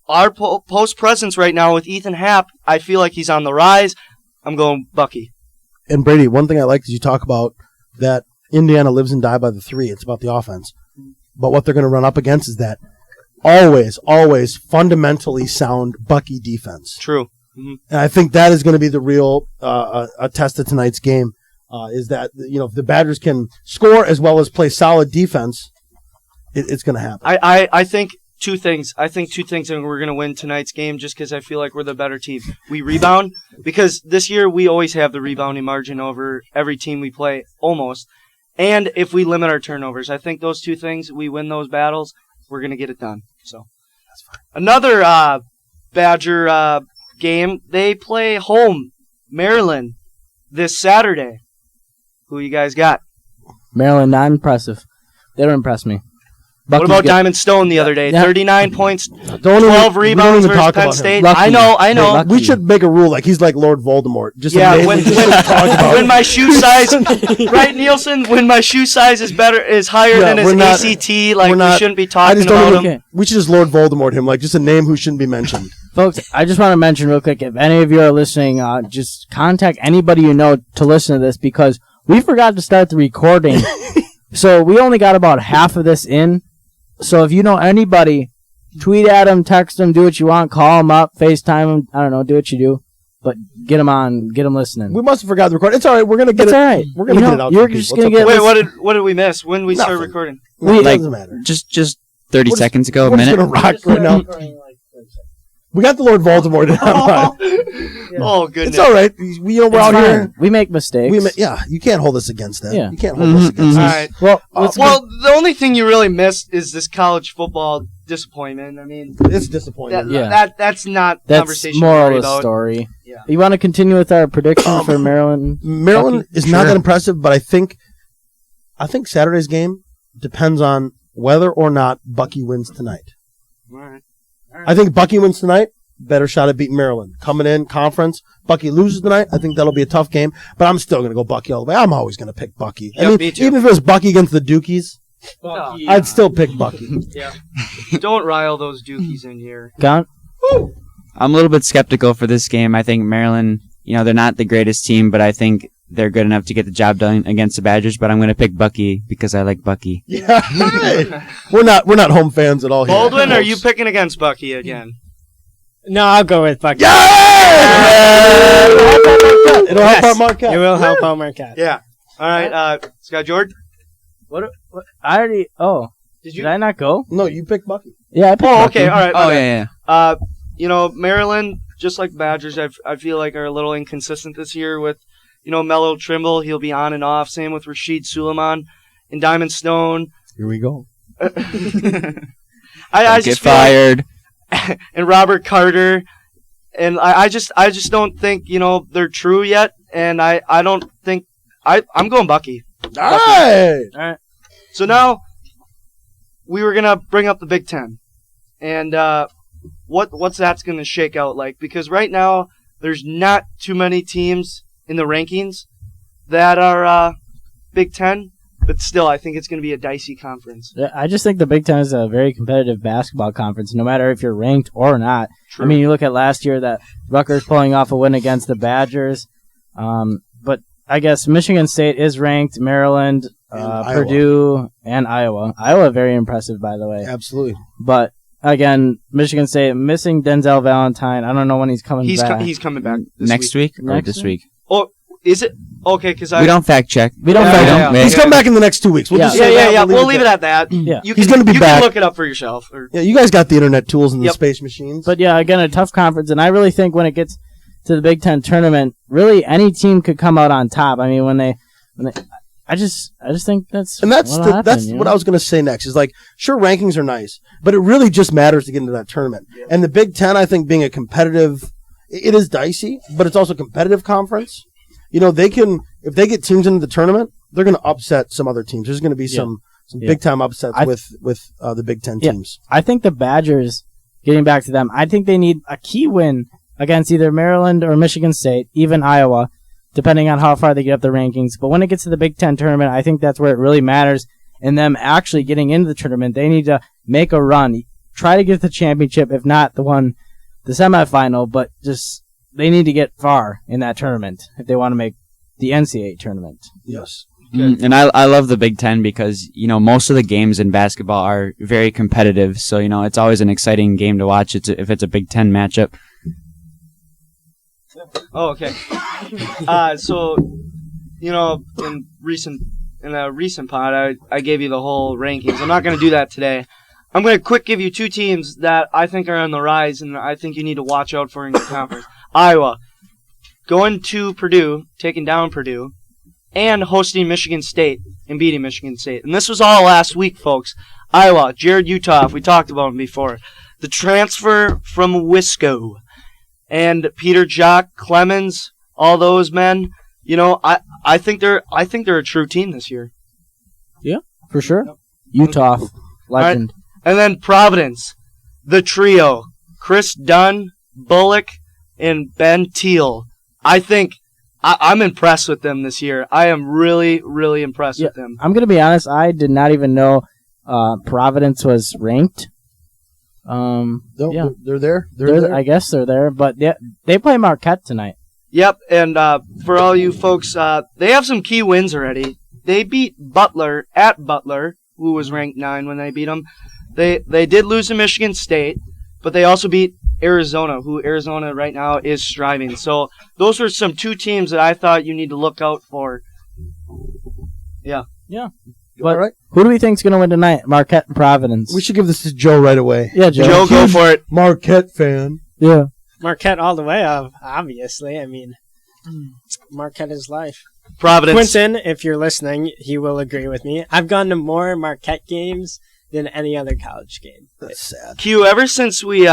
our post presence right now with Ethan Happ, I feel like he's on the rise. I'm going Bucky. And Brady, one thing I like is you talk about that Indiana lives and dies by the 3. It's about the offense. But what they're going to run up against is that always fundamentally sound Bucky defense. True. Mm-hmm. And I think that is going to be the real a test of tonight's game. Is that if the Badgers can score as well as play solid defense, it's going to happen. I think two things. I think two things, and we're going to win tonight's game just because I feel like we're the better team. We rebound, because this year we always have the rebounding margin over every team we play, almost. And if we limit our turnovers, I think those two things, we win those battles, we're going to get it done. So that's fine. Another Badger game, they play home, Maryland, this Saturday. Who you guys got? Maryland, not impressive. They don't impress me. What about Diamond Stone the other day? Yeah. 39 points, 12 rebounds versus Penn State. Lucky. I know. Lucky. We should make a rule like he's like Lord Voldemort. Just when my shoe size, right, Nielsen? When my shoe size is higher than his ACT, we shouldn't be talking about him. We should just Lord Voldemort him, like just a name who shouldn't be mentioned. Folks, I just want to mention real quick, if any of you are listening, just contact anybody you know to listen to this, because we forgot to start the recording. So we only got about half of this in. So if you know anybody, tweet at them, text them, do what you want, call them up, FaceTime them, I don't know, do what you do. But get them on, get them listening. We must have forgot the recording. It's all right. We're going to get it. All right. We're going to get it out. You're just going to get Wait, what did we miss? When did we start recording? It doesn't matter. Just 30 seconds ago, a minute. We're just going to rock right now. We got the Lord Voldemort in. Oh, goodness. It's all right. We're out here. We make mistakes. You can't hold us against that. Yeah. You can't hold us against that. All right. Well, the only thing you really missed is this college football disappointment. I mean, it's disappointing. That's not conversation. That's moral of the story. Yeah. You want to continue with our prediction for Maryland? Maryland is not that impressive, but I think Saturday's game depends on whether or not Bucky wins tonight. All right. I think Bucky wins tonight. Better shot at beating Maryland. Coming in conference, Bucky loses tonight. I think that'll be a tough game, but I'm still going to go Bucky all the way. I'm always going to pick Bucky. Yep, me too. Even if it was Bucky against the Dukies, Bucky. I'd still pick Bucky. Yeah. Don't rile those Dukies in here. Gone. I'm a little bit skeptical for this game. I think Maryland, they're not the greatest team, but I think they're good enough to get the job done against the Badgers. But I'm going to pick Bucky because I like Bucky. Yeah, right. We're not home fans at all here. Baldwin, are you picking against Bucky again? No, I'll go with Bucky. Yeah! It'll help out Marquette. It will help out Marquette. Yeah. All right, Scott Jordan. What? I already. Oh, did I not go? No, you picked Bucky. Yeah, I picked Bucky. Okay. All right. Oh, yeah. Maryland, just like Badgers, I feel like are a little inconsistent this year with, Mello Trimble. He'll be on and off. Same with Rashid Suleiman and Diamond Stone. Here we go. I get fired. And Robert Carter, and I just don't think they're true yet, and I don't think I'm going Bucky. All right. So now we were gonna bring up the Big Ten, and what's that's gonna shake out like, because right now there's not too many teams in the rankings that are Big Ten. But still, I think it's going to be a dicey conference. I just think the Big Ten is a very competitive basketball conference, no matter if you're ranked or not. True. I mean, you look at last year that Rutgers pulling off a win against the Badgers. But I guess Michigan State is ranked, Maryland, Purdue, and Iowa. Iowa, very impressive, by the way. Absolutely. But, again, Michigan State missing Denzel Valentine. I don't know when he's coming back. He's coming back next week or this week? Oh, is it? Okay, because we don't fact check. We don't fact check. He's coming back in the next 2 weeks. We'll just say that. We'll leave it at that. Yeah. He's going to be back. You can look it up for yourself. Yeah, you guys got the internet tools and the space machines. But yeah, again, a tough conference, and I really think when it gets to the Big Ten tournament, really any team could come out on top. I mean, when they I just think that's what I was going to say next. Is like, sure, rankings are nice, but it really just matters to get into that tournament. Yeah. And the Big Ten, I think, being a competitive, it is dicey, but it's also a competitive conference. They can, if they get teams into the tournament, they're going to upset some other teams. There's going to be some big time upsets with the Big Ten teams. I think the Badgers, getting back to them, I think they need a key win against either Maryland or Michigan State, even Iowa, depending on how far they get up the rankings. But when it gets to the Big Ten tournament, I think that's where it really matters. And them actually getting into the tournament, they need to make a run. try to get the championship, if not the semifinal, but just they need to get far in that tournament if they want to make the NCAA tournament. Yes. And I love the Big Ten because, most of the games in basketball are very competitive. So, it's always an exciting game to watch if it's a Big Ten matchup. Oh, okay. So, in a recent pod, I gave you the whole rankings. I'm not going to do that today. I'm going to quick give you two teams that I think are on the rise and I think you need to watch out for in your conference. Iowa, going to Purdue, taking down Purdue, and hosting Michigan State and beating Michigan State. And this was all last week, folks. Iowa, Jared Uthoff, we talked about him before. The transfer from Wisco. And Peter Jock, Clemens, all those men, I think they're a true team this year. Yeah, for sure. Utah, legend. Right. And then Providence, the trio, Chris Dunn, Bullock, and Ben Teal. I think I'm impressed with them this year. I am really, really impressed with them. I'm going to be honest. I did not even know Providence was ranked. They're there. I guess they're there, but they play Marquette tonight. Yep, and for all you folks, they have some key wins already. They beat Butler at Butler, who was ranked 9 when they beat them. They did lose to Michigan State, but they also beat Arizona, who Arizona right now is striving. So those were some 2 teams that I thought you need to look out for. Yeah. Yeah. But right. Who do we think is going to win tonight? Marquette and Providence. We should give this to Joe right away. Yeah, Joe. Joe, go for it. Marquette fan. Yeah. Marquette all the way, obviously. I mean, Marquette is life. Providence. Quinton, if you're listening, he will agree with me. I've gone to more Marquette games than any other college game. That's sad. Q, ever since we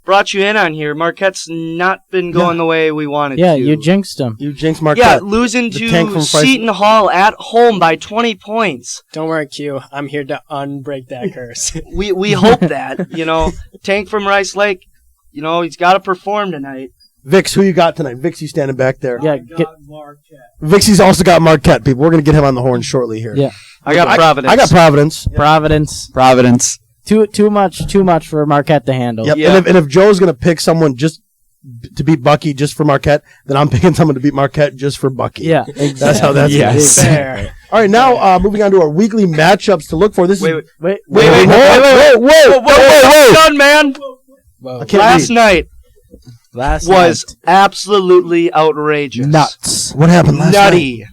brought you in on here, Marquette's not been going the way we wanted to. Yeah, you jinxed them. You jinxed Marquette. Yeah, losing to Seton Hall at home by 20 points. Don't worry, Q. I'm here to unbreak that curse. We hope that, Tank from Rice Lake, he's got to perform tonight. Vix, who you got tonight? Vix, you standing back there. Yeah, Vixie's also got Marquette, people. We're going to get him on the horn shortly here. Yeah. I got Providence. I got Providence. Providence. Too much for Marquette to handle. Yep. Yeah. And if Joe's going to pick someone just to beat Bucky just for Marquette, then I'm picking someone to beat Marquette just for Bucky. Yeah, exactly. That's how that's going to be. Fair. All right, now moving on to our weekly matchups to look for. This Wait. Whoa. Done, man. I can't Last read. night Last was night. absolutely outrageous. Nuts. What happened last night? Nutty.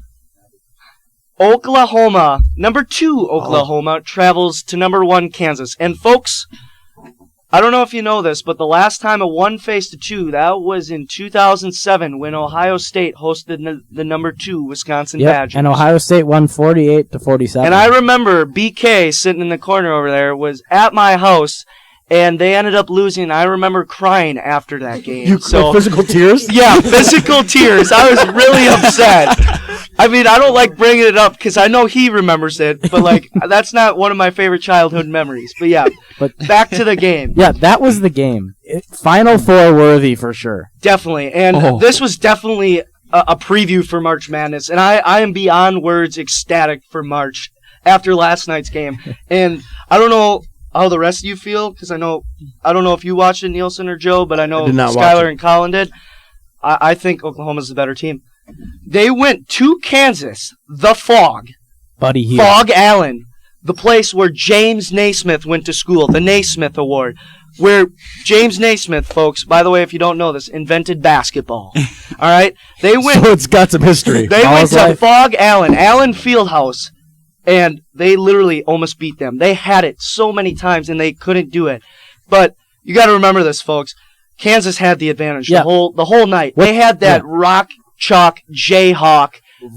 Oklahoma, number 2 Oklahoma, travels to number 1 Kansas. And folks, I don't know if you know this, but the last time a 1 faced a 2, that was in 2007 when Ohio State hosted the number 2 Wisconsin Badgers. And Ohio State won 48-47. And I remember BK sitting in the corner over there was at my house, and they ended up losing. I remember crying after that game. Physical tears? Yeah, physical tears. I was really upset. I mean, I don't like bringing it up because I know he remembers it, but that's not one of my favorite childhood memories. But yeah, back to the game. Yeah, that was the game. Final Four worthy for sure. Definitely, and this was definitely a preview for March Madness, and I am beyond words ecstatic for March after last night's game. And I don't know how the rest of you feel, because I don't know if you watched it, Nielsen or Joe, but I know Skylar and Colin did. I think Oklahoma's the better team. They went to Kansas, the Fog. Buddy here. Fog Allen, the place where James Naismith went to school, the Naismith Award, where James Naismith, folks, by the way, if you don't know this, invented basketball. All right? They went. So it's got some history. They went to Fog Allen Fieldhouse, and they literally almost beat them. They had it so many times, and they couldn't do it. But you got to remember this, folks. Kansas had the advantage the whole night. They had that rock, chalk, Jayhawk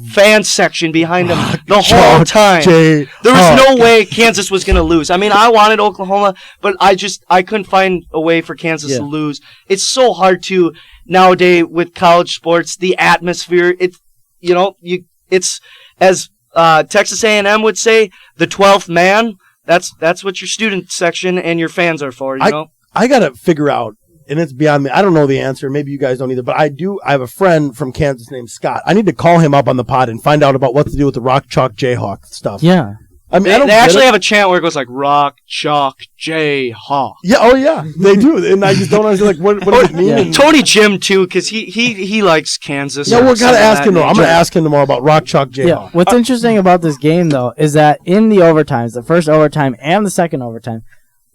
fan section behind them the whole time. There was no way Kansas was going to lose. I mean, I wanted Oklahoma, but I couldn't find a way for Kansas to lose. It's so hard to nowadays with college sports, the atmosphere. It's as Texas A&M would say, the 12th man. That's what your student section and your fans are for. You know. I gotta figure out. And it's beyond me. I don't know the answer. Maybe you guys don't either. But I have a friend from Kansas named Scott. I need to call him up on the pod and find out about what to do with the rock, chalk, Jayhawk stuff. Yeah. I mean, I don't They get actually it. have a chant where it goes like rock, chalk, J, ha. Yeah, oh yeah, they do, and I just don't understand what does it mean. Yeah. Tony Jim too, because he likes Kansas. Yeah, or we're something gonna of ask that him tomorrow. I'm nature. gonna ask him tomorrow about Rock Chalk J. Yeah. What's interesting about this game, though, is that in the overtimes, the first overtime and the second overtime,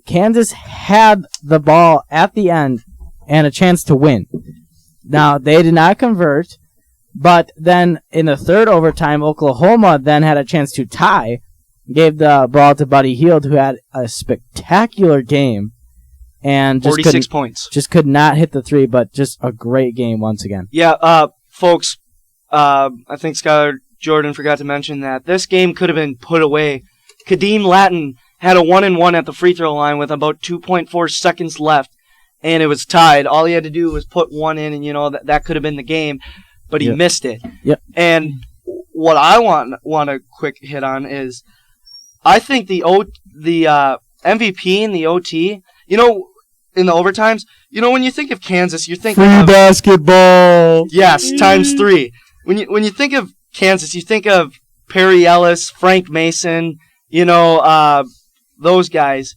Kansas had the ball at the end and a chance to win. Now, they did not convert, but then in the third overtime, Oklahoma then had a chance to tie, gave the ball to Buddy Hield, who had a spectacular game, and just 46 points. just could not hit the three, but just a great game once again. Yeah, folks, I think Skylar Jordan forgot to mention that this game could have been put away. Kadeem Latin had a 1-and-1 at the free throw line with about 2.4 seconds left, and it was tied. All he had to do was put one in, and that could have been the game, but he missed it. Yep. And what I want a quick hit on is, I think the MVP in the OT, in the overtimes, when you think of Kansas, you're thinking of basketball. yes, times 3. When you think of Kansas, you think of Perry Ellis, Frank Mason, those guys,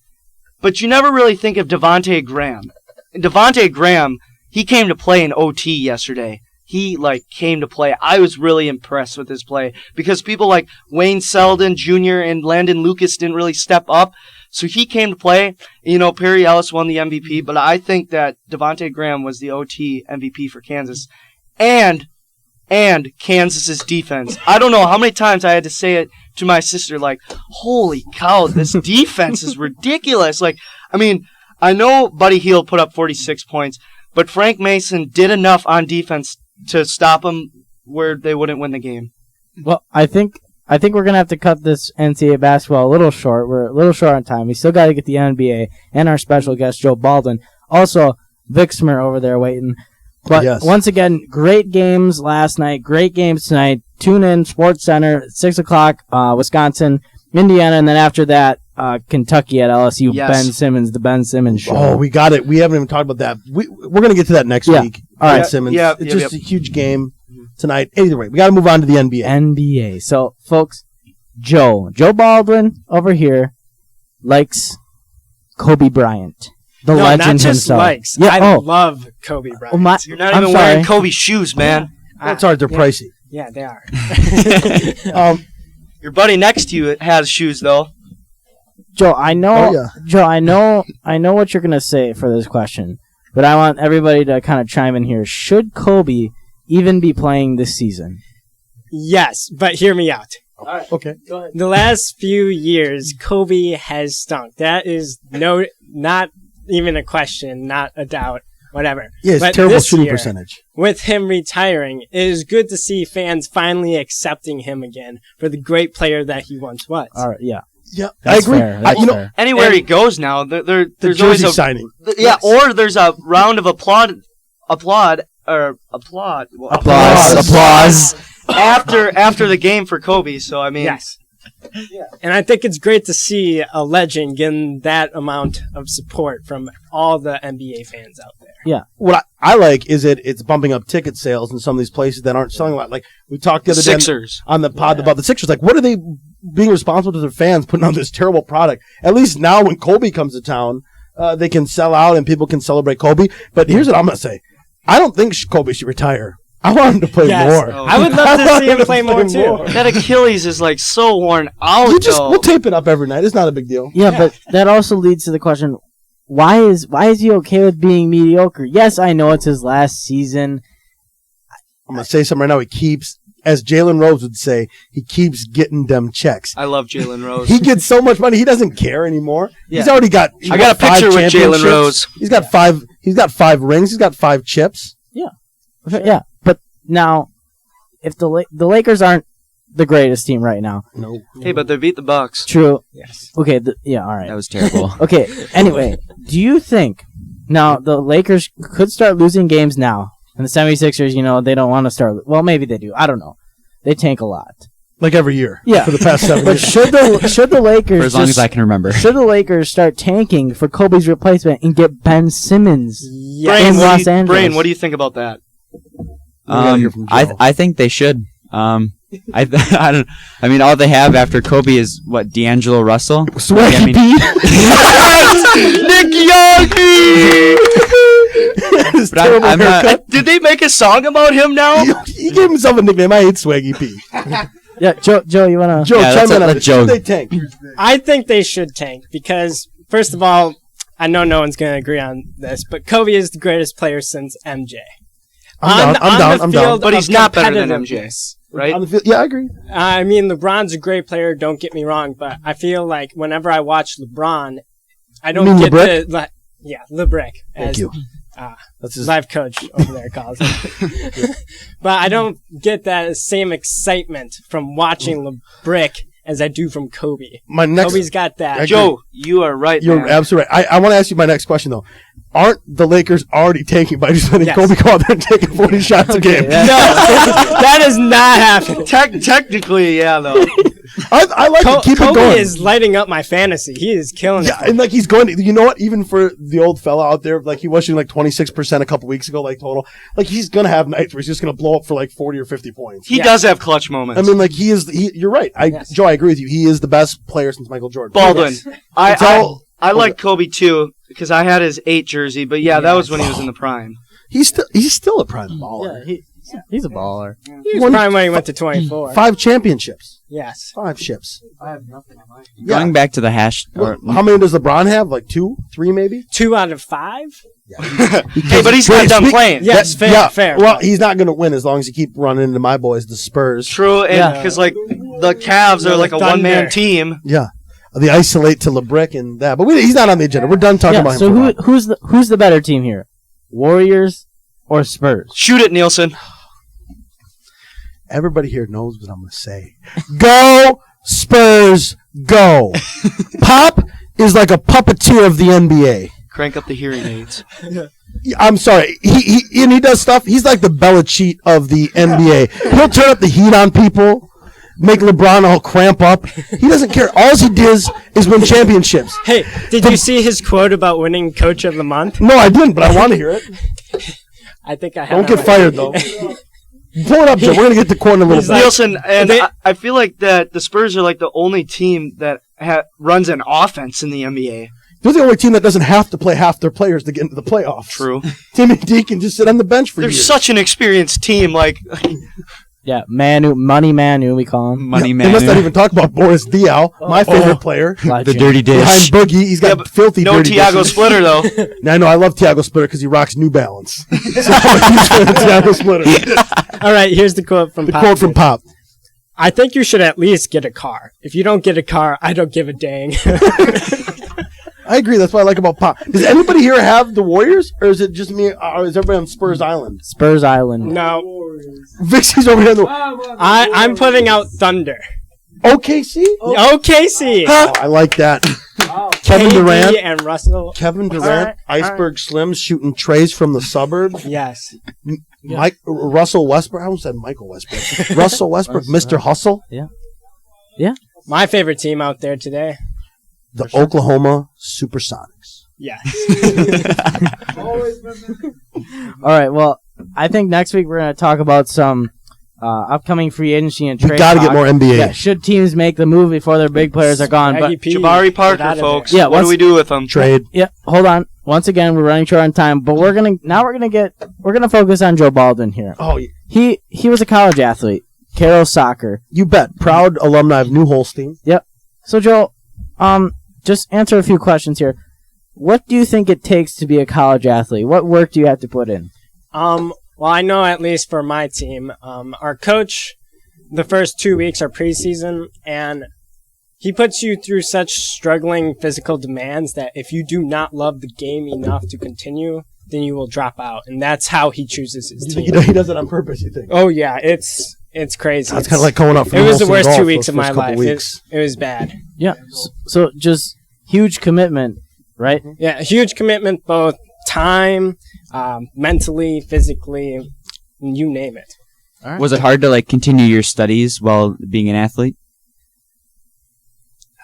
but you never really think of Devontae Graham. Devontae Graham, he came to play in OT yesterday. He came to play. I was really impressed with his play because people like Wayne Selden Jr. and Landon Lucas didn't really step up. So he came to play. Perry Ellis won the MVP, but I think that Devontae Graham was the OT MVP for Kansas. And Kansas's defense. I don't know how many times I had to say it to my sister, holy cow, this defense is ridiculous. I know Buddy Hield put up 46 points, but Frank Mason did enough on defense to stop them where they wouldn't win the game. Well, I think we're gonna have to cut this NCAA basketball a little short. We're a little short on time. We still got to get the NBA and our special guest Joe Baldwin. Also, Vixmer over there waiting. But Yes. once again, great games last night. Great games tonight. Tune in Sports Center 6:00. Wisconsin, Indiana, and then after that, Kentucky at LSU. Yes. Ben Simmons, the Ben Simmons show. Oh, we got it. We haven't even talked about that. We're gonna get to that next Yeah. week. All right. Ben Simmons. Yeah, It's yep, just a huge game tonight. Either way, we got to move on to the NBA. NBA. So, folks, Joe Baldwin over here likes Kobe Bryant, the No, legend not just himself. likes. Yeah, I love Kobe Bryant. Oh, my, You're not I'm even sorry. wearing Kobe shoes, man. That's hard. They're pricey. Yeah, they are. Your buddy next to you has shoes, though. Joe, I know. Oh, yeah. Joe, I know what you're gonna say for this question, but I want everybody to kind of chime in here. Should Kobe even be playing this season? Yes, but hear me out. Okay. The last few years, Kobe has stunk. That is not even a question, not a doubt, whatever. Yeah, it's But terrible this shooting year, percentage. With him retiring, it is good to see fans finally accepting him again for the great player that he once was. All right, yeah, Yeah, that's I agree. fair. That's fair. Anywhere And- he goes now, there's The always jersey a signing. yeah, or there's a round of applause after the game for Kobe. So I mean, Yes. And I think it's great to see a legend getting that amount of support from all the NBA fans out there. What I like is it's bumping up ticket sales in some of these places that aren't selling a lot. Like we talked the other day Sixers. on the pod about the Sixers. Like, what are they being responsible to their fans putting on this terrible product? At least now when Kobe comes to town, they can sell out and people can celebrate Kobe. But here's what I'm going to say. I don't think Kobe should retire. I want him to play Yes. more. Oh. I would love to see him play more too. That Achilles is so worn out. We'll tape it up every night. It's not a big deal. Yeah, but that also leads to the question: why is he okay with being mediocre? Yes, I know it's his last season. I'm going to say something right now. He keeps, as Jalen Rose would say, he keeps getting them checks. I love Jalen Rose. He gets so much money, he doesn't care anymore. Yeah. He's already got. I got a picture with Jalen 5 Rose. championships. He's got 5. He's got 5 rings. He's got 5 chips. Yeah, but now, if the Lakers aren't the greatest team right now, No. Hey, but they beat the Bucks. true. Yes. Okay, yeah, all right. That was terrible. Okay, anyway, do you think now the Lakers could start losing games now? And the 76ers, they don't want to start. Well, maybe they do. I don't know. They tank a lot. Like every year. Yeah. For the past 7 But years. should the Lakers For as long as I can remember. should the Lakers start tanking for Kobe's replacement and get Ben Simmons? Yes. In Los Angeles. Brain, what do you think about that? We gotta hear from Joe. I think they should. I don't. I mean, all they have after Kobe is what, D'Angelo Russell. Swaggy I mean, His But I'm- terrible I'm not- haircut. Did they make a song about him now? He gave himself a nickname. I hate Swaggy P. Yeah, Joe, you wanna? Joe, Yeah, chime in on let it. Joe- Should they tank? I think they should tank because, first of all, I know no one's going to agree on this, but Kobe is the greatest player since MJ. I'm down. But he's not better than MJ, right? On the field, yeah, I agree. I mean, LeBron's a great player, don't get me wrong, but I feel like whenever I watch LeBron, I don't mean get LeBrick? the... Yeah, LeBrick. Thank you. That's his life coach over there calls him. But I don't get that same excitement from watching LeBrick as I do from Kobe. My next, Kobe's got that. Joe, you are right. you're man. absolutely right. I want to ask you my next question though. Aren't the Lakers already tanking by just letting Yes. Kobe go out there and taking 40 shots a game? No, that is not happening. Technically, yeah, though. I like to keep Kobe it going. is lighting up my fantasy. He is killing Yeah, it. and like he's going to, you know what? Even for the old fella out there, like he was shooting like 26% a couple weeks ago, like total. Like he's gonna have nights where he's just gonna blow up for like 40 or 50 points. He Yeah. does have clutch moments. I mean, like you're right. Joe, I agree with you. He is the best player since Michael Jordan. Baldwin. It's all- I like Kobe too because I had his 8 jersey, but yeah, that was when he was in the prime. He's still a prime baller. He's a baller. He was Won prime when he went to 24. 5 championships. Yes. 5 ships. I have nothing on my. Yeah. Going back to the hash. Or, How many does LeBron have? Like 2, 3 maybe? 2 out of 5? Hey, but he's not done playing. Yes, fair. Well, he's not going to win as long as he keep running into my boys, the Spurs. True, and Yeah. because like the Cavs are like a Thunder. one-man team. Yeah. They isolate to LeBrick and that. But he's not on the agenda. We're done talking Yeah. about him. So for a while. who's the better team here? Warriors or Spurs? Shoot it, Nielsen. Everybody here knows what I'm going to say. Go, Spurs, go. Pop is like a puppeteer of the NBA. Crank up the hearing aids. I'm sorry. He does stuff. He's like the Belichick of the NBA. He'll turn up the heat on people, make LeBron all cramp up. He doesn't care. All he does is win championships. Hey, did you see his quote about winning Coach of the Month? No, I didn't, but I want to hear it. I think I have. Don't get fired, though. Pull it up, Joe. We're going to get the corner a little He's bit. like- Nielsen, and they- I feel like that the Spurs are like the only team that runs an offense in the NBA. They're the only team that doesn't have to play half their players to get into the playoffs. True. Timmy D can just sit on the bench for They're years. such an experienced team. Like, Yeah, Money Manu, we call him. Money They man. must not even talk about Boris Diaw, my favorite player. The Legend. dirty Behind dish. Boogie, he's got Yeah, but filthy no dirty Tiago dishes. Splitter though. Now, I know I love Tiago Splitter because he rocks New Balance. So I'm a huge fan of Tiago Splitter. All right, here's the quote from The Pop. quote from Pop. I think you should at least get a car. If you don't get a car, I don't give a dang. I agree. That's what I like about Pop. Does anybody here have the Warriors, or is it just me? Or is everybody on Spurs Island? Spurs Island. no, Vixie's over here. In the I'm putting out Thunder. OKC. OKC. Oh, I like that. Kevin KD Durant. and Russell. Kevin Durant, Iceberg Slims shooting trays from the suburbs. Yes. Russell Westbrook. I almost said Michael Westbrook. Russell Westbrook, Mr. Hustle. My favorite team out there today. The Oklahoma Supersonics. Yes. All right. Well, I think next week we're going to talk about some upcoming free agency and trade. We got to get talk. more NBA. Yeah, should teams make the move before their big players are gone? But Swaggy P, Jabari get Parker, out of folks. there. Yeah, what do once- we do with him? Trade. yeah, hold on. Once again, we're running short on time, but we're gonna focus on Joe Baldwin here. Oh, He was a college athlete, Carroll soccer. you bet. Proud alumni of New Holstein. So Joe, just answer a few questions here. What do you think it takes to be a college athlete? What work do you have to put in? Well, I know at least for my team, our coach, the first 2 weeks are preseason, and he puts you through such struggling physical demands that if you do not love the game enough to continue, then you will drop out, and that's how he chooses his team. He does it on purpose, you think? Oh yeah, it's crazy. That's kind of like going up for It was the Holstein worst golf 2 weeks those of my first couple life. weeks. It was bad. Yeah. So just huge commitment, right? Yeah, huge commitment, both time, mentally, physically, you name it. Was it hard to like continue your studies while being an athlete?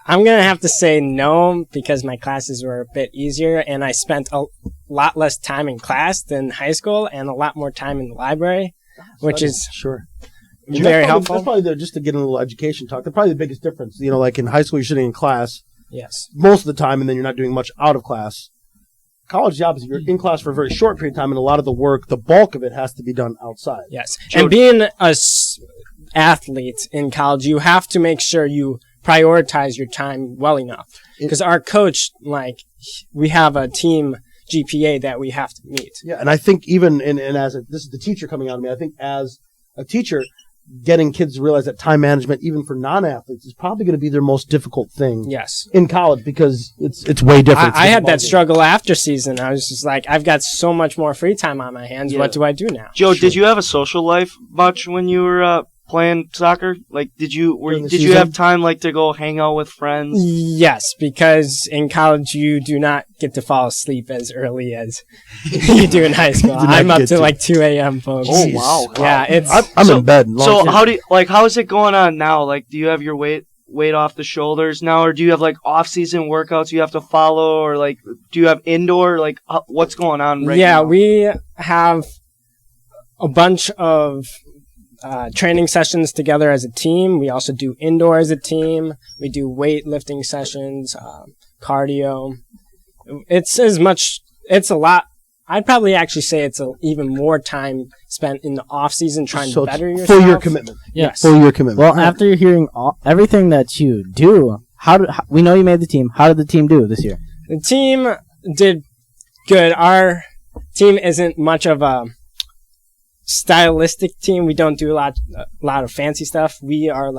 I'm going to have to say no because my classes were a bit easier and I spent a lot less time in class than high school and a lot more time in the library, which is Sure. very helpful. That's probably just to get a little education talk. That's probably the biggest difference. Like in high school, you're sitting in class Yes. most of the time, and then you're not doing much out of class. College job is you're in class for a very short period of time, and a lot of the work, the bulk of it, has to be done outside. Yes. And being a athlete in college, you have to make sure you prioritize your time well enough. Because our coach, we have a team GPA that we have to meet. Yeah, and I think even this is the teacher coming out of me. I think as a teacher, getting kids to realize that time management, even for non-athletes, is probably going to be their most difficult thing. Yes. In college, because it's way different. I had that struggle after season. I was just like, I've got so much more free time on my hands. Yeah. What do I do now? Joe, did you have a social life much when you were playing soccer? Did you have time to go hang out with friends? Yes, because in college you do not get to fall asleep as early as you do in high school. I'm up to 2 a.m. folks. Oh wow! Yeah, I'm in bed. So how is it going on now? Do you have your weight off the shoulders now, or do you have off-season workouts you have to follow, or do you have indoor? What's going on right now? Yeah, we have a bunch of training sessions together as a team. We also do indoor as a team. We do weightlifting sessions, cardio. It's a lot. I'd probably actually say it's even more time spent in the off season trying to better yourself. For your commitment. Yes. For your commitment. Well, after hearing everything that you do, we know you made the team. How did the team do this year? The team did good. Our team isn't much of a stylistic team. We don't do a lot of fancy stuff. We are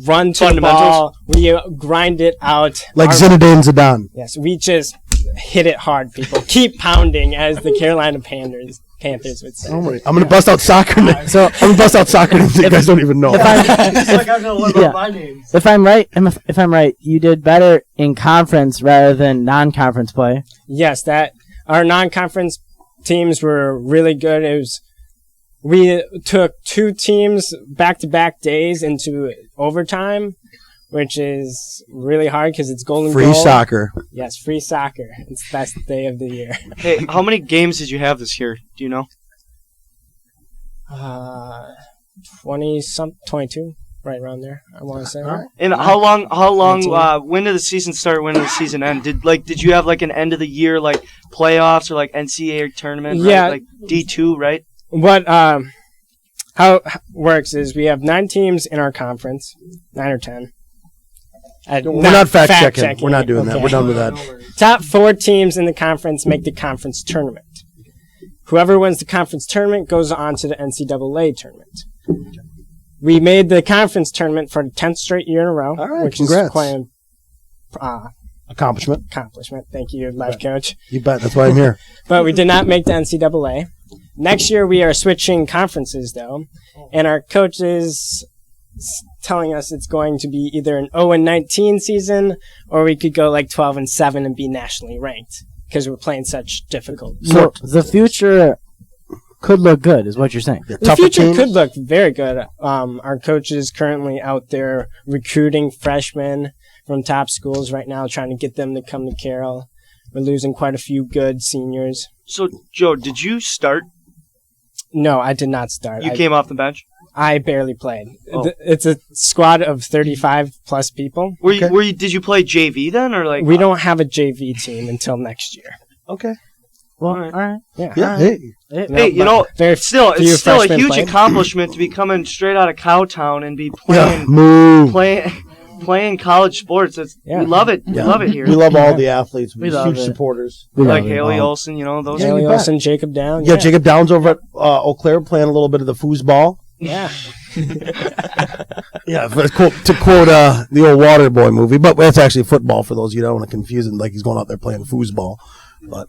run to the ball. We grind it out. Like Zinedine Zidane. Yes, we just hit it hard, people. Keep pounding, as the Carolina Panthers would say. I'm going to bust out soccer names. I'm going to bust out soccer names that you guys don't even know. If I'm right, you did better in conference rather than non-conference play. Yes, our non-conference teams were really good. We took 2 teams back-to-back days into overtime, which is really hard because it's golden free goal. Soccer. Yes, free soccer. It's the best day of the year. Hey, how many games did you have this year? Do you know? 22, right around there. I want to say. Right. And how long? When did the season start? When did the season end? Did you have an end of the year playoffs or NCAA tournament? Yeah, right? D2, right? What how it works is we have 9 teams in our conference, 9 or 10. We're not fact checking. We're not doing that. We're done with that. Top 4 teams in the conference make the conference tournament. Whoever wins the conference tournament goes on to the NCAAB tournament. We made the conference tournament for the 10th straight year in a row, which congrats. is quite an accomplishment. Thank you, life coach. You bet. That's why I'm here. But we did not make the NCAA. Next year, we are switching conferences, though, and our coach is telling us it's going to be either an 0-19 season, or we could go 12-7 and be nationally ranked because we're playing such difficult. So the future could look good, is what you're saying. The future could look very good. Our coach is currently out there recruiting freshmen from top schools right now, trying to get them to come to Carroll. We're losing quite a few good seniors. So, Joe, did you start? No, I did not start. You came off the bench? I barely played. Oh. It's a squad of 35 plus people. Did you play JV then, or We don't have a JV team until next year. Okay. Well, all right. Yeah. Yeah. Hey, it's still a huge accomplishment to be coming straight out of Cowtown and be playing college sports. We love it. We love it here. We love all the athletes. We're huge supporters. Like Haley Olsen, those. Haley Olsen, Jacob Down. Yeah, Jacob Down's over at Eau Claire playing a little bit of the foosball. Yeah. Yeah, to quote the old Waterboy movie, but that's actually football for those you don't want to confuse it like he's going out there playing foosball. But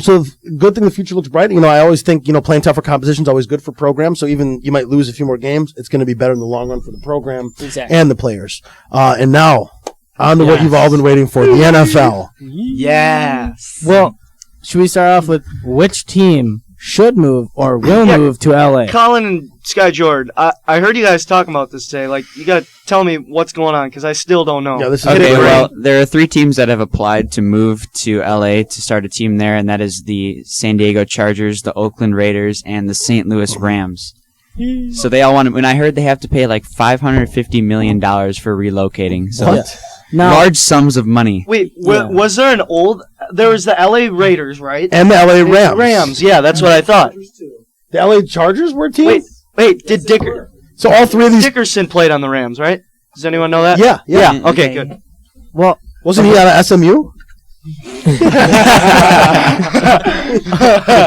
so good thing the future looks bright. I always think playing tougher competition is always good for programs. So even you might lose a few more games, it's going to be better in the long run for the program and the players. And now on to what you've all been waiting for, the NFL. Yes. Well, should we start off with which team should move or will move to LA. Colin and Sky Jordan, I heard you guys talking about this today. Like, you got to tell me what's going on because I still don't know. Yeah, this is Okay, great. well, there are 3 teams that have applied to move to LA to start a team there, and that is the San Diego Chargers, the Oakland Raiders, and the St. Louis Rams. So they all want to, when I heard they have to pay like $550 million for relocating. So What? Now, large sums of money. Wait, Yeah. was there there was the LA Raiders, right? And the LA Rams. Rams, yeah, that's what I thought. The LA Chargers were a team? Wait, did So all 3 of these... Dickerson played on the Rams, right? Does anyone know that? Yeah. Okay, good. well, Wasn't he out of SMU?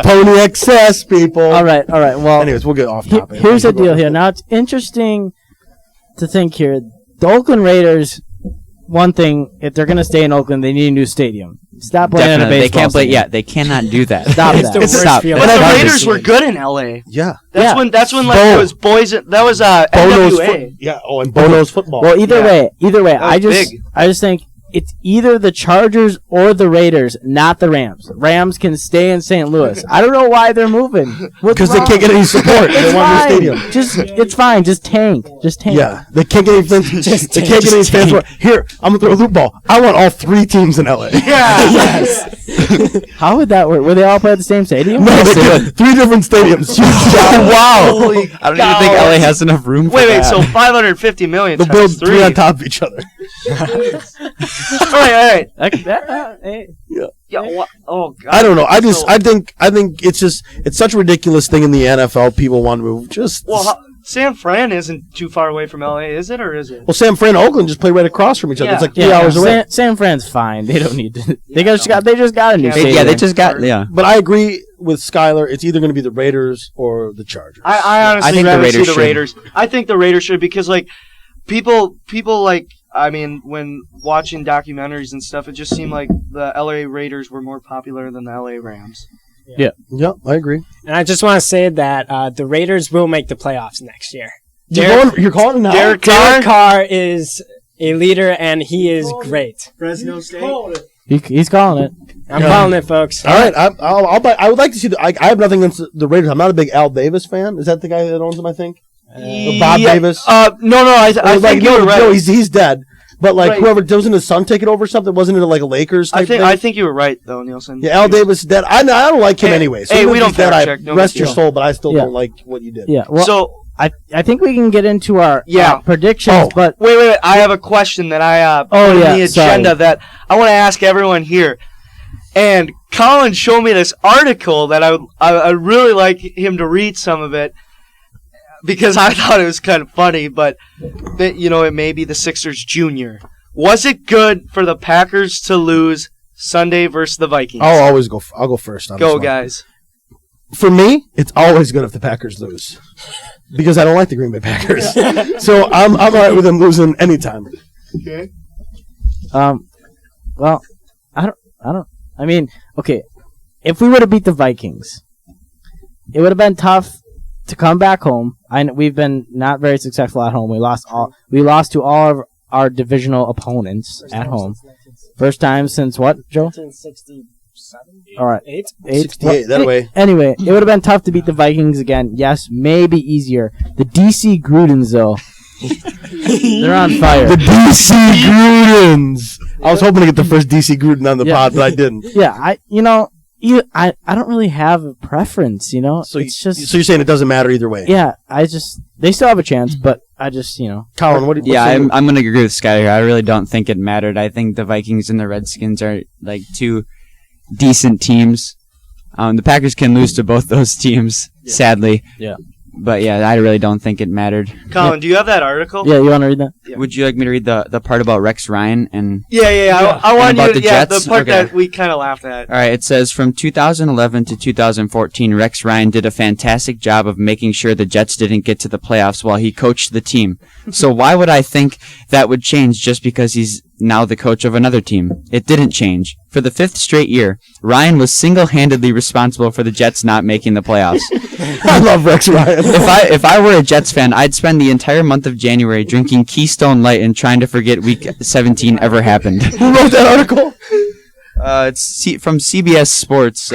Pony excess, people. all right. Well, Anyways, we'll get off topic. here's the deal here. Now, it's interesting to think here. The Oakland Raiders, one thing, if they're going to stay in Oakland, they need a new stadium. Stop playing in a Definitely. They baseball can't play. stadium. Yeah, they cannot do that. Stop It's that. the worst Stop. feeling. But the Garbage. Raiders were good in LA. Yeah. That's when like Bo. it was boys. That was Bono's NWA. Yeah. Oh, and Bono's football. Well, either way, That was big. I just think it's either the Chargers or the Raiders, not the Rams. Rams can stay in St. Louis. I don't know why they're moving. Because they can't get any support. They It's want a fine. new stadium. It's fine. Just tank. Yeah, they can't get any fans. They can't get any fans. Here, I'm gonna throw a loop ball. I want all 3 teams in LA. Yeah. How would that work? Would they all play at the same stadium? No, they get 3 different stadiums. Wow. Holy I don't even think cow. LA has enough room for Wait. that. So 550 million. They'll times build 3 on top of each other. All right. Hey. Yeah. Oh God. I don't know. I think it's such a ridiculous thing in the NFL. People want to move. San Fran isn't too far away from LA, is it, or is it? Well, San Fran and Oakland just play right across from each other. Yeah. It's like 3 hours away. San Fran's fine. They don't need to. They just got a new Yeah, stadium. Yeah, they just got. Yeah. But I agree with Skylar. It's either going to be the Raiders or the Chargers. I honestly think the rather see Raiders the should. Raiders. I think the Raiders should because like people like when watching documentaries and stuff, it just seemed like the LA Raiders were more popular than the LA Rams. Yep, I agree. And I just want to say that the Raiders will make the playoffs next year. You're calling it now? Derek Derek Carr is a leader, and he is great. Fresno State. He's calling it. I'm calling it, folks. All right, I'll buy. I would like to see I have nothing against the Raiders. I'm not a big Al Davis fan. Is that the guy that owns them? I think. Bob Davis. No. I think you were right. No, he's dead. But like Right. whoever doesn't his son take it over or something? Wasn't it like a Lakers type thing? I think you were right though, Nielsen. Yeah, Al Davis is dead. I don't like him Hey, anyway. So hey, even we if don't he's dead, fact I check, no rest big your deal. soul, but I still Yeah. don't like what you did. Yeah. Well, So I think we can get into our predictions, Oh. but wait. I have a question that I put on the agenda that I want to ask everyone here. And Colin showed me this article that I really like him to read some of it because I thought it was kind of funny, but it may be the Sixers junior. Was it good for the Packers to lose Sunday versus the Vikings? I'll go first. On this Go, one. guys. For me, it's always good if the Packers lose because I don't like the Green Bay Packers. So I'm all right with them losing anytime. Okay. well, I mean, okay, if we would have beat the Vikings, it would have been tough to come back home. We've been not very successful at home. We lost to all of our divisional opponents at home. First time since what, Joe? 1967. All right. 8? 68, that way. Anyway, it would have been tough to beat the Vikings again. Yes, maybe easier. The DC Grudens, though, they're on fire. The DC Grudens. I was hoping to get the first DC Gruden on the pod, but I didn't. Yeah, I don't really have a preference, So it's just so you're saying it doesn't matter either way? yeah. They still have a chance, but I just Colin, what? Yeah, I'm going to agree with Sky here. I really don't think it mattered. I think the Vikings and the Redskins are like 2 decent teams. The Packers can lose to both those teams, sadly. Yeah. But yeah, I really don't think it mattered. Colin, do you have that article? Yeah, you want to read that? Yeah. Would you like me to read the part about Rex Ryan and? Yeah. I want about you to. the Yeah, Jets? the part Okay. that we kind of laughed at. All right, it says from 2011 to 2014, Rex Ryan did a fantastic job of making sure the Jets didn't get to the playoffs while he coached the team. So why would I think that would change just because he's now the coach of another team? It didn't change. For the 5th straight year, Ryan was single-handedly responsible for the Jets not making the playoffs. I love Rex Ryan. If I were a Jets fan, I'd spend the entire month of January drinking Keystone Light and trying to forget Week 17 ever happened. Who wrote that article? It's from CBS Sports.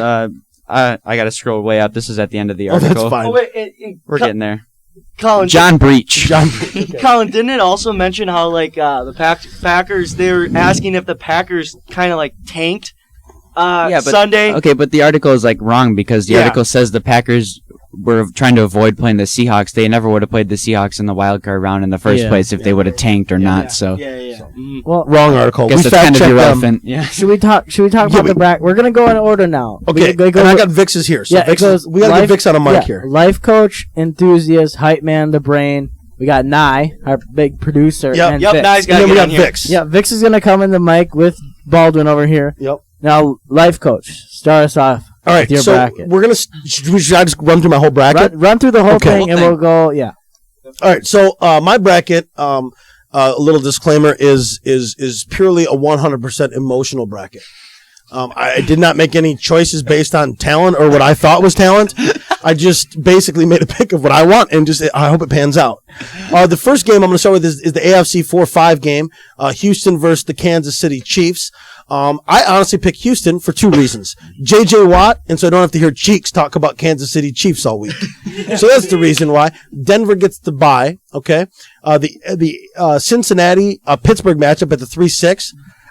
I got to scroll way up. This is at the end of the Oh, article. that's fine. Oh, wait, We're getting there. Colin, John Breach. Colin, didn't it also mention how the Packers? They were asking if the Packers kind of tanked Sunday. Okay, but the article is wrong because the article says the Packers were trying to avoid playing the Seahawks. They never would have played the Seahawks in the wild card round in the first place if they would have tanked or not. So Well, Wrong article. guess We it's kind of fact-checked them. irrelevant. Yeah. should we talk about the bracket? We're gonna go in order now. Okay, We and I got Vix's here. So Yeah, it Vix, goes we got to life- get Vix on a mic yeah, here. Life coach, enthusiast, hype man, the brain. We got Nye, our big producer. Yep. and Yep, Vix. nice And guy. then we got Get in here. Vix. Yeah, Vix is gonna come in the mic with Baldwin over here. Yep. Now, life coach, start us off. All right, with your so bracket. we're gonna. Should I just run through my whole bracket? Run through the whole Okay. thing, and we'll go. Yeah. All right, so my bracket, a little disclaimer, is purely a 100% emotional bracket. I did not make any choices based on talent or what I thought was talent. I just basically made a pick of what I want and just I hope it pans out. The first game I'm going to start with is the AFC 4-5 game, Houston versus the Kansas City Chiefs. I honestly picked Houston for two reasons. J.J. Watt, and so I don't have to hear Cheeks talk about Kansas City Chiefs all week. So that's the reason why. Denver gets the bye, okay? The Cincinnati Pittsburgh matchup at the 3-6.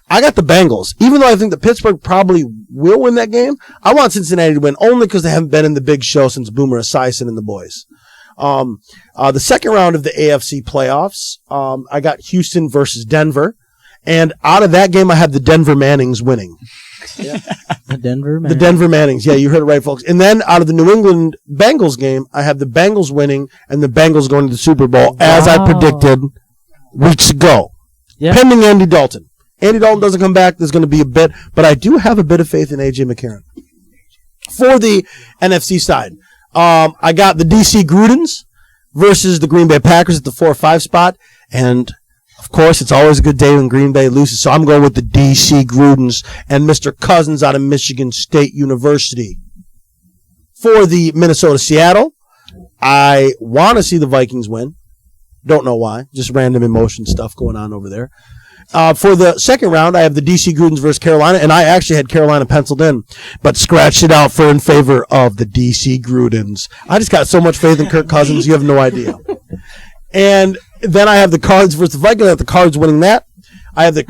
I got the Bengals. Even though I think that Pittsburgh probably will win that game, I want Cincinnati to win only because they haven't been in the big show since Boomer Esiason and the boys. The second round of the AFC playoffs, I got Houston versus Denver. And out of that game, I have the Denver Mannings winning. The Denver man. The Denver Mannings. Yeah, you heard it right, folks. And then out of the New England Bengals game, I have the Bengals winning and the Bengals going to the Super Bowl, as I predicted weeks ago. Yeah. Pending Andy Dalton. Andy Dalton doesn't come back. There's going to be a bit, but I do have a bit of faith in A.J. McCarron. For the NFC side, I got the D.C. Grudens versus the Green Bay Packers at the 4-5 spot. And, of course, it's always a good day when Green Bay loses, so I'm going with the D.C. Grudens and Mr. Cousins out of Michigan State University. For the Minnesota-Seattle, I want to see the Vikings win. Don't know why. Just random emotion stuff going on over there. For the second round, I have the DC Grudens versus Carolina, and I actually had Carolina penciled in, but scratched it out in favor of the DC Grudens. I just got so much faith in Kirk Cousins, you have no idea. And then I have the Cards versus the Vikings. I have the Cards winning that. I have the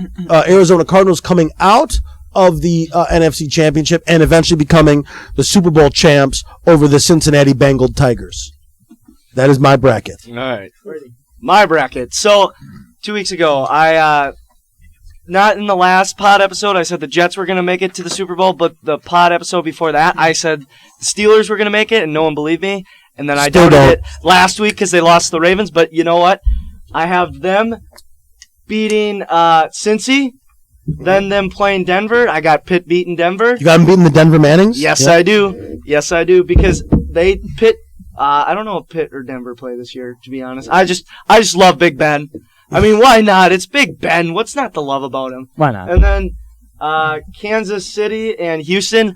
Arizona Cardinals coming out of the NFC Championship and eventually becoming the Super Bowl champs over the Cincinnati Bengal Tigers. That is my bracket. All right. My bracket. So, 2 weeks ago, I not in the last pod episode, I said the Jets were going to make it to the Super Bowl, but the pod episode before that, I said the Steelers were going to make it, and no one believed me. And then I doubted it last week because they lost to the Ravens. But you know what? I have them beating Cincy, then them playing Denver. I got Pitt beating Denver. You got them beating the Denver Mannings? Yes, I do. Yes, I do, because they Pitt. I don't know if Pitt or Denver play this year, to be honest. I just love Big Ben. I mean, why not? It's Big Ben. What's not to love about him? Why not? And then Kansas City and Houston.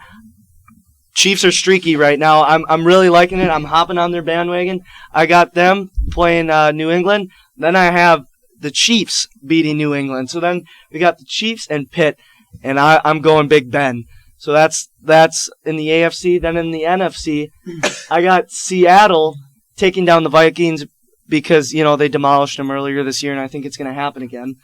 Chiefs are streaky right now. I'm really liking it. I'm hopping on their bandwagon. I got them playing New England. Then I have the Chiefs beating New England. So then we got the Chiefs and Pitt, and I'm going Big Ben. So that's in the AFC. Then in the NFC, I got Seattle taking down the Vikings because, they demolished them earlier this year, and I think it's going to happen again.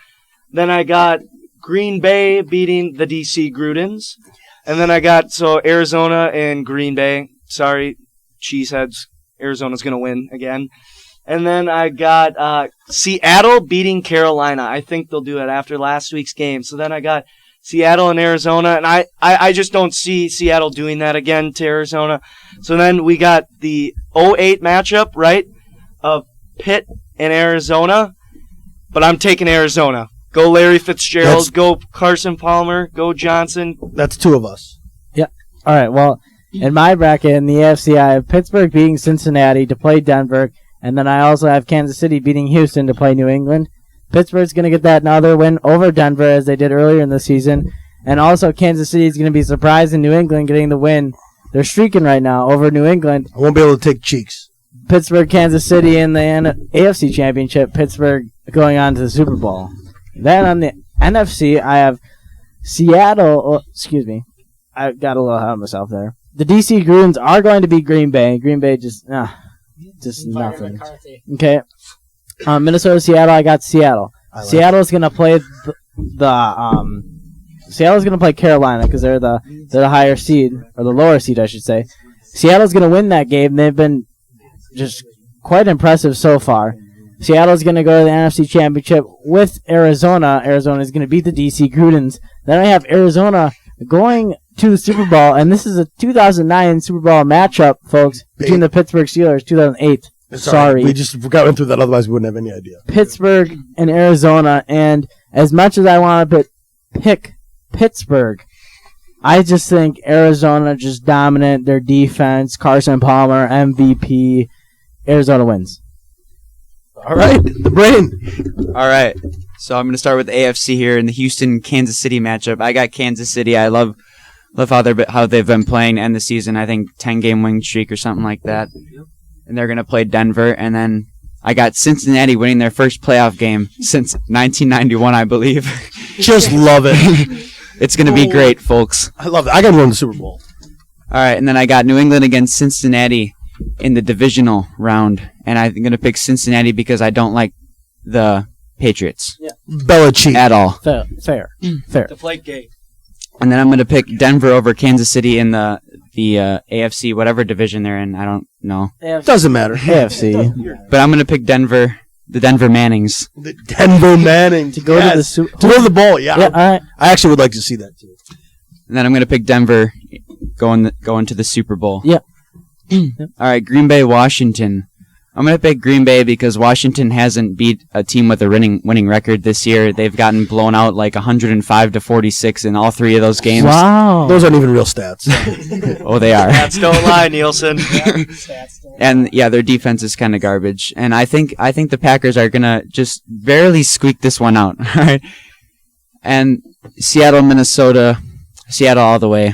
Then I got Green Bay beating the DC Grudens. And then I got, Arizona and Green Bay. Sorry, cheeseheads. Arizona's going to win again. And then I got Seattle beating Carolina. I think they'll do it after last week's game. So then I got Seattle and Arizona, and I just don't see Seattle doing that again to Arizona. So then we got the 08 matchup, right, of Pitt and Arizona, but I'm taking Arizona. Go Larry Fitzgerald, go Carson Palmer, go Johnson. That's two of us. Yeah. All right, well, in my bracket in the AFC, I have Pittsburgh beating Cincinnati to play Denver, and then I also have Kansas City beating Houston to play New England. Pittsburgh's going to get that another win over Denver as they did earlier in the season. And also Kansas City is going to be surprised in New England getting the win. They're streaking right now over New England. I won't be able to take Cheeks. Pittsburgh, Kansas City in the AFC Championship. Pittsburgh going on to the Super Bowl. Then on the NFC, I have Seattle. I got a little ahead of myself there. the DC Bruins are going to beat Green Bay. Green Bay just nothing. Okay. Minnesota, Seattle. I got Seattle. Seattle's going to play Seattle's going to play Carolina because they're the higher seed, or the lower seed, I should say. Seattle's going to win that game. They've been just quite impressive so far. Seattle's going to go to the NFC Championship with Arizona. Arizona is going to beat the DC Grudens. Then I have Arizona going to the Super Bowl, and this is a 2009 Super Bowl matchup, folks, between the Pittsburgh Steelers, 2008. Sorry. We just got through that, otherwise we wouldn't have any idea. Pittsburgh and Arizona, and as much as I want to pick Pittsburgh, I just think Arizona just dominant. Their defense, Carson Palmer, MVP. Arizona wins. All right, the brain. All right. So I'm going to start with AFC here in the Houston-Kansas City matchup. I got Kansas City. I love how they've been playing to end the season. I think 10-game winning streak or something like that. And they're going to play Denver. And then I got Cincinnati winning their first playoff game since 1991, I believe. Just love it. It's going to be great, folks. I love it. I got to win the Super Bowl. All right, and then I got New England against Cincinnati in the divisional round. And I'm going to pick Cincinnati because I don't like the Patriots. Yeah. Belichick. At all. Fair. Deflategate. And then I'm going to pick Denver over Kansas City in the AFC, whatever division they're in. I don't know. Doesn't matter. AFC. But I'm going to pick Denver, the Denver Mannings. The Denver Mannings. To go to the Super To go to the bowl, yeah. All right. I actually would like to see that, too. And then I'm going to pick Denver going to the Super Bowl. Yeah. All right, Green Bay, Washington. I'm going to pick Green Bay because Washington hasn't beat a team with a winning record this year. They've gotten blown out like 105-46 in all three of those games. Wow. Those aren't even real stats. Oh, they are. Stats don't lie, Nielsen. And yeah, their defense is kind of garbage. And I think the Packers are going to just barely squeak this one out. All right. And Seattle, Minnesota, Seattle all the way.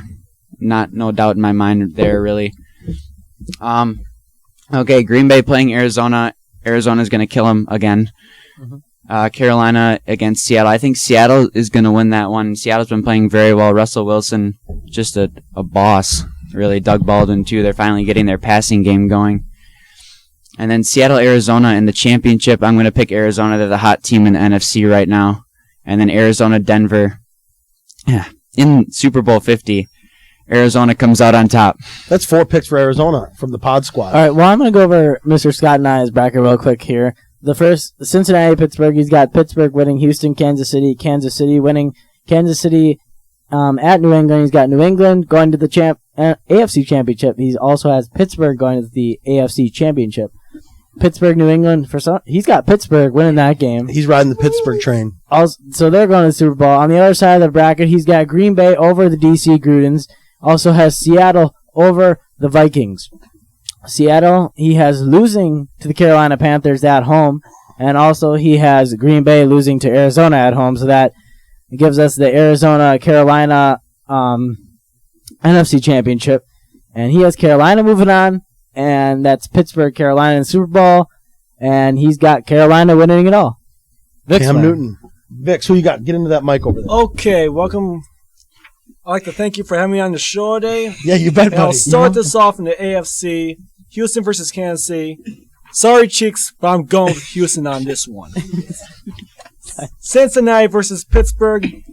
No doubt in my mind there, really. Okay, Green Bay playing Arizona. Arizona's going to kill them again. Mm-hmm. Carolina against Seattle. I think Seattle is going to win that one. Seattle's been playing very well. Russell Wilson, just a boss. Really, Doug Baldwin, too. They're finally getting their passing game going. And then Seattle, Arizona in the championship. I'm going to pick Arizona. They're the hot team in the NFC right now. And then Arizona, Denver. Yeah, in Super Bowl 50. Arizona comes out on top. That's 4 picks for Arizona from the pod squad. All right, well, I'm going to go over Mr. Scott and I's bracket real quick here. The first, Cincinnati, Pittsburgh. He's got Pittsburgh winning, Houston, Kansas City winning, Kansas City at New England. He's got New England going to the AFC Championship. He also has Pittsburgh going to the AFC Championship. Pittsburgh, New England, he's got Pittsburgh winning that game. He's riding the Pittsburgh train. So they're going to the Super Bowl. On the other side of the bracket, he's got Green Bay over the DC Grudens. Also has Seattle over the Vikings. Seattle, he has losing to the Carolina Panthers at home. And also he has Green Bay losing to Arizona at home. So that gives us the Arizona-Carolina NFC Championship. And he has Carolina moving on. And that's Pittsburgh, Carolina in the Super Bowl. And he's got Carolina winning it all. Cam Newton. Vix, who you got? Get into that mic over there. Okay, welcome. I'd like to thank you for having me on the show today. Yeah, you bet, buddy. And I'll start this off in the AFC. Houston versus Kansas City. Sorry, Cheeks, but I'm going with Houston on this one. Cincinnati versus Pittsburgh.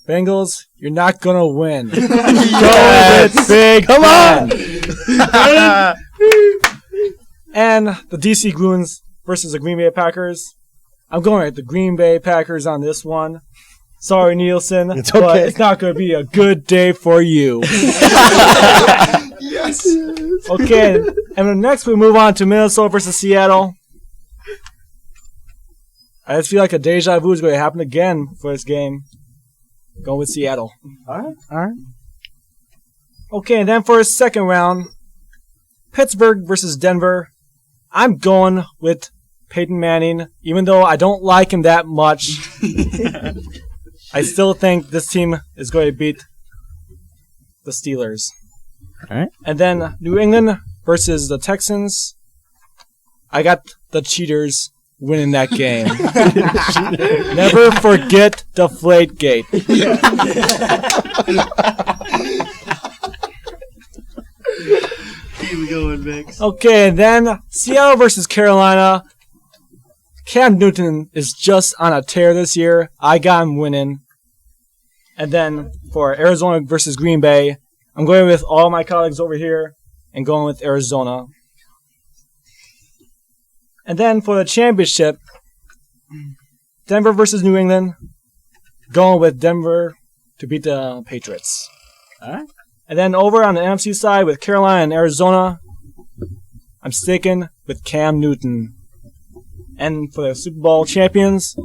Bengals, you're not going to win. Yes. Big. Come on. And the DC Bruins versus the Green Bay Packers. I'm going with the Green Bay Packers on this one. Sorry, Nielsen, it's okay. But it's not going to be a good day for you. Yes. Okay, and then next we move on to Minnesota versus Seattle. I just feel like a deja vu is going to happen again for this game. Going with Seattle. All right. Okay, and then for a second round, Pittsburgh versus Denver. I'm going with Peyton Manning, even though I don't like him that much. I still think this team is going to beat the Steelers. All right. And then New England versus the Texans. I got the cheaters winning that game. Never forget Deflategate. Vix. Okay, then Seattle versus Carolina. Cam Newton is just on a tear this year. I got him winning. And then for Arizona versus Green Bay, I'm going with all my colleagues over here and going with Arizona. And then for the championship, Denver versus New England, going with Denver to beat the Patriots. All right. And then over on the NFC side with Carolina and Arizona, I'm sticking with Cam Newton. And for the Super Bowl champions,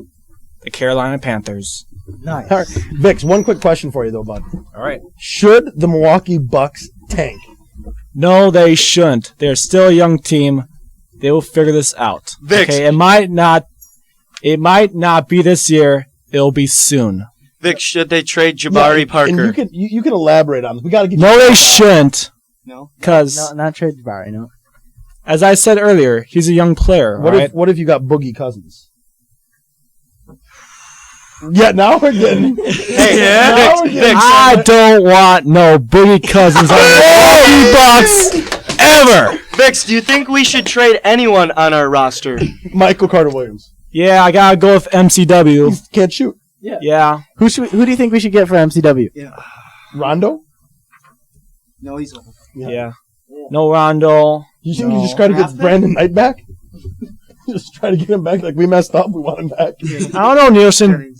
the Carolina Panthers. Nice. All right. Vix, one quick question for you, though, bud. All right. Should the Milwaukee Bucks tank? No, they shouldn't. They're still a young team. They will figure this out. Vix. Okay, it might not be this year. It'll be soon. Vic, should they trade Jabari Parker? And you can elaborate on this. We got to get No, they shouldn't. No? Because, No, not trade Jabari, no. as I said earlier, he's a young player. Right? What if you got Boogie Cousins? Yeah, now we're getting. Hey, now we're getting. I don't want no Boogie Cousins on the Bucks ever. Vix, do you think we should trade anyone on our roster? Michael Carter Williams. Yeah, I gotta go with MCW. He can't shoot. Yeah. Who do you think we should get for MCW? Rondo? No, he's old. Yeah. No Rondo. You think you just try to get Brandon Knight back? Just try to get him back. Like, we messed up. We want him back. I don't know, Nielsen.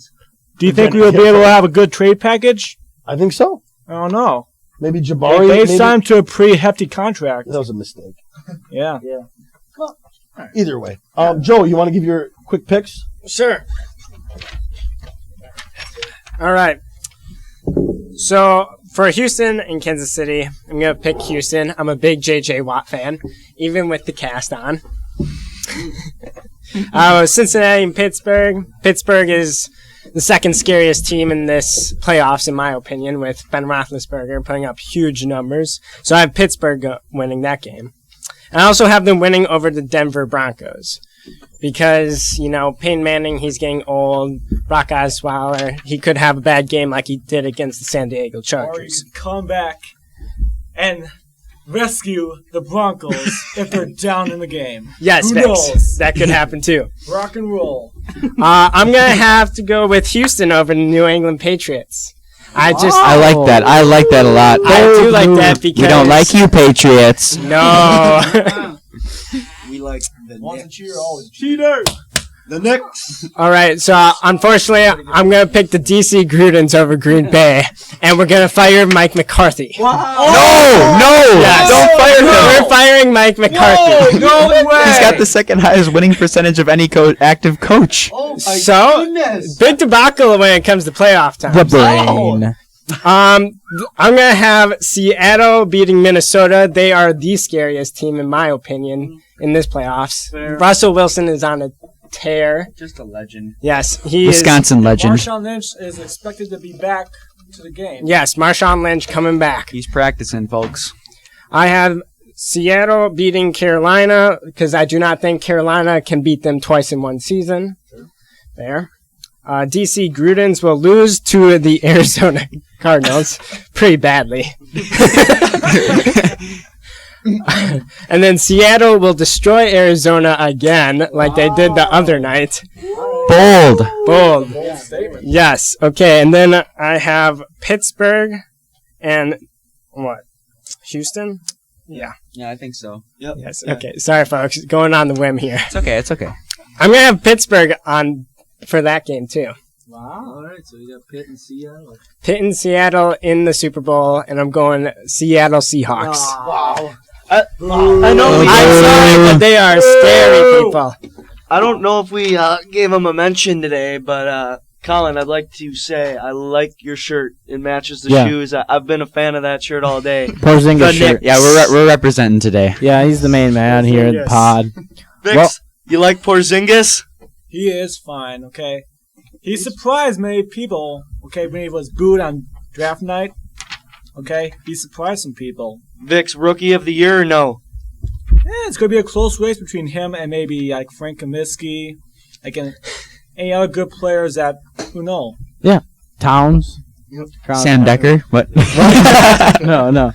Do you think we will be able to have a good trade package? I think so. I don't know. Maybe Jabari. They maybe. signed to a pretty hefty contract. That was a mistake. Yeah. Either way. Joe, you want to give your quick picks? Sure. All right. So for Houston and Kansas City, I'm going to pick Houston. I'm a big J.J. Watt fan, even with the cast on. Cincinnati and Pittsburgh. Pittsburgh is the second scariest team in this playoffs, in my opinion, with Ben Roethlisberger putting up huge numbers. So I have Pittsburgh winning that game. And I also have them winning over the Denver Broncos. Because, Peyton Manning, he's getting old. Brock Osweiler, he could have a bad game like he did against the San Diego Or you Chargers. could come back and rescue the Broncos if they're down in the game. Yes, Who Vix. knows? That could happen too. Rock and roll. I'm going to have to go with Houston over the New England Patriots. I like that. I like that a lot. I do like that because... We don't like you, Patriots. No. We like the Once a Knicks. cheater, always cheater. The Knicks. All right, so unfortunately, I'm going to pick the DC Grudens over Green Bay, and we're going to fire Mike McCarthy. No, Yes. don't fire him. We're firing Mike McCarthy. No way. He's got the second highest winning percentage of any active coach. Oh, my So, goodness. big debacle when it comes to playoff time. The brain. I'm going to have Seattle beating Minnesota. They are the scariest team, in my opinion, in this playoffs. Fair. Russell Wilson is on a tear. Just a legend. Yes, he Wisconsin legend. Marshawn Lynch is expected to be back to the game. is. Yes, Marshawn Lynch coming back. He's practicing, folks. I have Seattle beating Carolina because I do not think Carolina can beat them twice in one season. There. DC Grudens will lose to the Arizona Cardinals pretty badly. And then Seattle will destroy Arizona again like they did the other night. Bold. Yes. Okay. And then I have Pittsburgh and what? Houston? Yeah. Yeah, I think so. Yes. Okay. Sorry, folks. Going on the whim here. It's okay. It's okay. I'm gonna have Pittsburgh on for that game too. Wow. All right, so we got Pitt and Seattle. Pitt and Seattle in the Super Bowl, and I'm going Seattle Seahawks. Wow. I know. I'm sorry, but they are scary people. I don't know if we gave him a mention today, but Colin, I'd like to say I like your shirt. It matches the shoes. I've been a fan of that shirt all day. Porzingis shirt. Yeah, we're representing today. Yeah, he's the main man here in the pod. Vix, Well- you like Porzingis? He is fine, okay? He surprised many people, okay, when he was booed on draft night. Okay? He surprised some people. Vix, rookie of the year or no? It's going to be a close race between him and maybe like Frank Kaminsky, like any other good players that, who know. Towns. Sam Decker. What? No.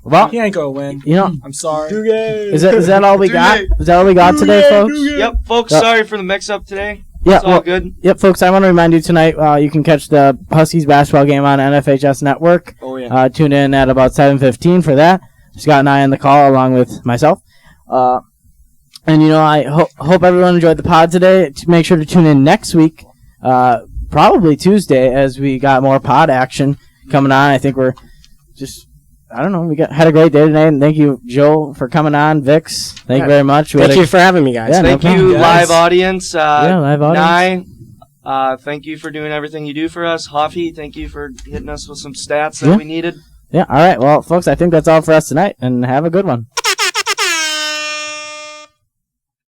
Well, He ain't gonna win. you know, I'm sorry. is that all we got? Is that all we got today, folks? Yep, folks. Sorry for the mix-up today. Yeah, It's all good. Yep, folks. I want to remind you tonight. You can catch the Huskies basketball game on NFHS Network. Oh yeah. Tune in at about 7:15 for that. Scott and I on the call along with myself. And I hope everyone enjoyed the pod today. Make sure to tune in next week, probably Tuesday, as we got more pod action coming on. I think we're just. I don't know. We had a great day today, and thank you, Joe, for coming on. Vix, thank you very much. Thank you for having me, guys. Yeah, Thank no you, problem. live audience. Live audience. Nye, thank you for doing everything you do for us. Hoffy, thank you for hitting us with some stats that we needed. Yeah, all right. Well, folks, I think that's all for us tonight, and have a good one.